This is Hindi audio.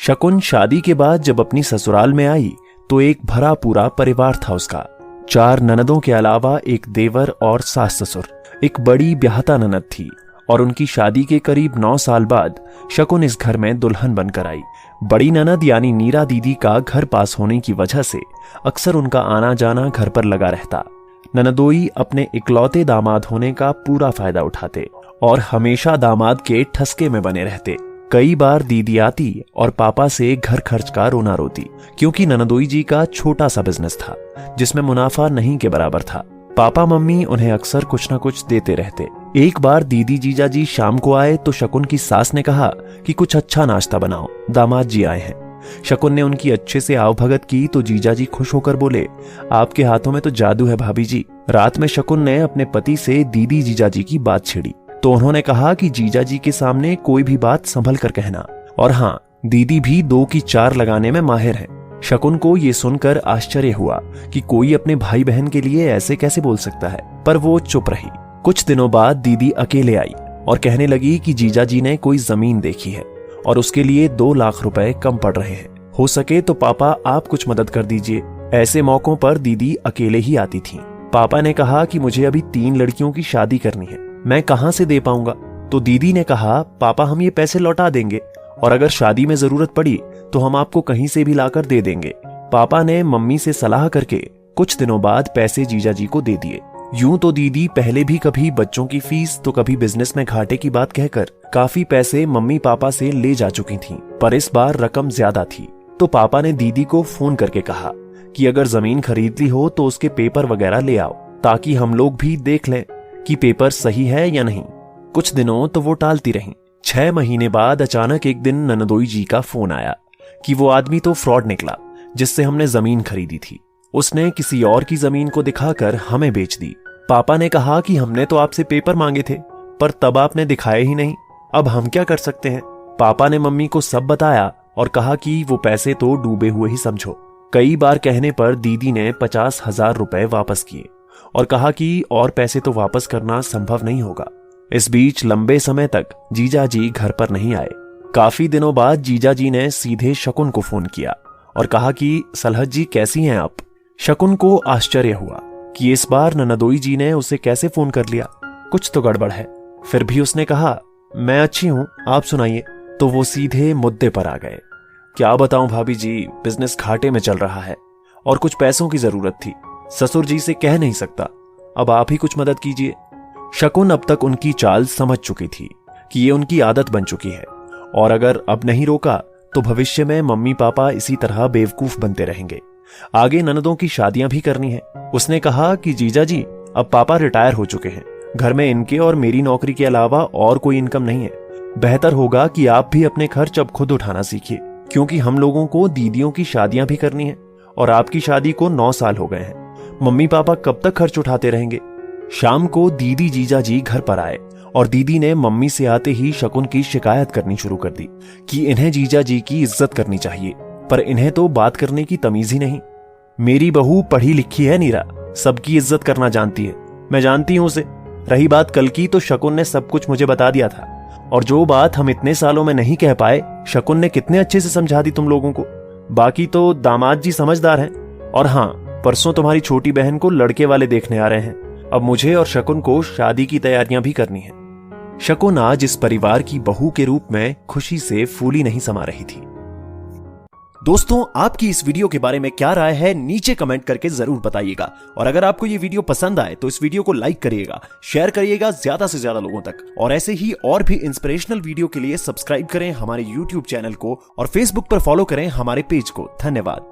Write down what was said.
शकुन शादी के बाद जब अपनी ससुराल में आई तो एक भरा पूरा परिवार था उसका। 4 ननदों के अलावा एक देवर और सास ससुर। एक बड़ी ब्याहता ननद थी और उनकी शादी के करीब 9 साल बाद शकुन इस घर में दुल्हन बनकर आई। बड़ी ननद यानी नीरा दीदी का घर पास होने की वजह से अक्सर उनका आना जाना घर पर लगा रहता। ननदोई अपने इकलौते दामाद होने का पूरा फायदा उठाते और हमेशा दामाद के ठसके में बने रहते। कई बार दीदी आती और पापा से घर खर्च का रोना रोती, क्योंकि ननदोई जी का छोटा सा बिजनेस था जिसमें मुनाफा नहीं के बराबर था। पापा मम्मी उन्हें अक्सर कुछ न कुछ देते रहते। एक बार दीदी जीजा जी शाम को आए तो शकुन की सास ने कहा कि कुछ अच्छा नाश्ता बनाओ, दामाद जी आए हैं। शकुन ने उनकी अच्छे से आवभगत की तो जीजा जी खुश होकर बोले, आपके हाथों में तो जादू है भाभी जी। रात में शकुन ने अपने पति से दीदी जीजा जी की बात छेड़ी तो उन्होंने कहा कि जीजा जी के सामने कोई भी बात संभल कर कहना, और हाँ, दीदी भी 2 की 4 लगाने में माहिर है। शकुन को ये सुनकर आश्चर्य हुआ कि कोई अपने भाई बहन के लिए ऐसे कैसे बोल सकता है, पर वो चुप रही। कुछ दिनों बाद दीदी अकेले आई और कहने लगी कि जीजा जी ने कोई जमीन देखी है और उसके लिए 2 लाख रुपए कम पड़ रहे हैं। हो सके तो पापा आप कुछ मदद कर दीजिए। ऐसे मौकों पर दीदी अकेले ही आती थी। पापा ने कहा कि मुझे अभी 3 लड़कियों की शादी करनी है, मैं कहां से दे पाऊंगा। तो दीदी ने कहा, पापा हम ये पैसे लौटा देंगे और अगर शादी में जरूरत पड़ी तो हम आपको कहीं से भी लाकर दे देंगे। पापा ने मम्मी से सलाह करके कुछ दिनों बाद पैसे जीजा जी को दे दिए। यूं तो दीदी पहले भी कभी बच्चों की फीस तो कभी बिजनेस में घाटे की बात कहकर काफी पैसे मम्मी पापा से ले जा चुकी थीं, पर इस बार रकम ज्यादा थी। तो पापा ने दीदी को फोन करके कहा कि अगर जमीन खरीद ली हो तो उसके पेपर वगैरह ले आओ, ताकि हम लोग भी देख लें कि पेपर सही है या नहीं। कुछ दिनों तो वो टालती रहीं। 6 महीने बाद अचानक एक दिन ननदोई जी का फोन आया कि वो आदमी तो फ्रॉड निकला जिससे हमने जमीन खरीदी थी। उसने किसी और की जमीन को दिखाकर हमें बेच दी। पापा ने कहा कि हमने तो आपसे पेपर मांगे थे पर तब आपने दिखाए ही नहीं, अब हम क्या कर सकते हैं। पापा ने मम्मी को सब बताया और कहा कि वो पैसे तो डूबे हुए ही समझो। कई बार कहने पर दीदी ने 50,000 रुपए वापस किए और कहा कि और पैसे तो वापस करना संभव नहीं होगा। इस बीच लंबे समय तक जीजा जी घर पर नहीं आए। काफी दिनों बाद जीजा जी ने सीधे शकुन को फोन किया और कहा कि सलहत जी कैसी हैं आप। शकुन को आश्चर्य हुआ कि इस बार ननदोई जी ने उसे कैसे फोन कर लिया, कुछ तो गड़बड़ है। फिर भी उसने कहा, मैं अच्छी हूं, आप सुनाइए। तो वो सीधे मुद्दे पर आ गए। क्या बताऊं भाभी जी, बिजनेस घाटे में चल रहा है और कुछ पैसों की जरूरत थी। ससुर जी से कह नहीं सकता, अब आप ही कुछ मदद कीजिए। शकुन अब तक उनकी चाल समझ चुकी थी कि ये उनकी आदत बन चुकी है और अगर अब नहीं रोका तो भविष्य में मम्मी पापा इसी तरह बेवकूफ बनते रहेंगे। आगे ननदों की शादियां भी करनी है। उसने कहा कि जीजा जी, अब पापा रिटायर हो चुके हैं, घर में इनके और मेरी नौकरी के अलावा और कोई इनकम नहीं है। बेहतर होगा कि आप भी अपने खर्च अब खुद उठाना सीखिए, क्योंकि हम लोगों को दीदियों की शादियां भी करनी है और आपकी शादी को 9 साल हो गए हैं। मम्मी पापा कब तक खर्च उठाते रहेंगे। शाम को दीदी जीजा जी घर पर आए और दीदी ने मम्मी से आते ही शकुन की शिकायत करनी शुरू कर दी कि इन्हें जीजा जी की इज्जत करनी चाहिए, पर इन्हें तो बात करने की तमीज ही नहीं। मेरी बहू पढ़ी लिखी है नीरा, सबकी इज्जत करना जानती है, मैं जानती हूं उसे। रही बात कल की, तो शकुन ने सब कुछ मुझे बता दिया था और जो बात हम इतने सालों में नहीं कह पाए, शकुन ने कितने अच्छे से समझा दी तुम लोगों को। बाकी तो दामाद जी समझदार हैं। और हाँ, परसों तुम्हारी छोटी बहन को लड़के वाले देखने आ रहे हैं। अब मुझे और शकुन को शादी की तैयारियां भी करनी है। शकुन आज इस परिवार की बहू के रूप में खुशी से फूली नहीं समा रही थी। दोस्तों, आपकी इस वीडियो के बारे में क्या राय है, नीचे कमेंट करके जरूर बताइएगा। और अगर आपको ये वीडियो पसंद आए तो इस वीडियो को लाइक करिएगा, शेयर करिएगा ज्यादा से ज्यादा लोगों तक। और ऐसे ही और भी इंस्पिरेशनल वीडियो के लिए सब्सक्राइब करें हमारे YouTube चैनल को और Facebook पर फॉलो करें हमारे पेज को। धन्यवाद।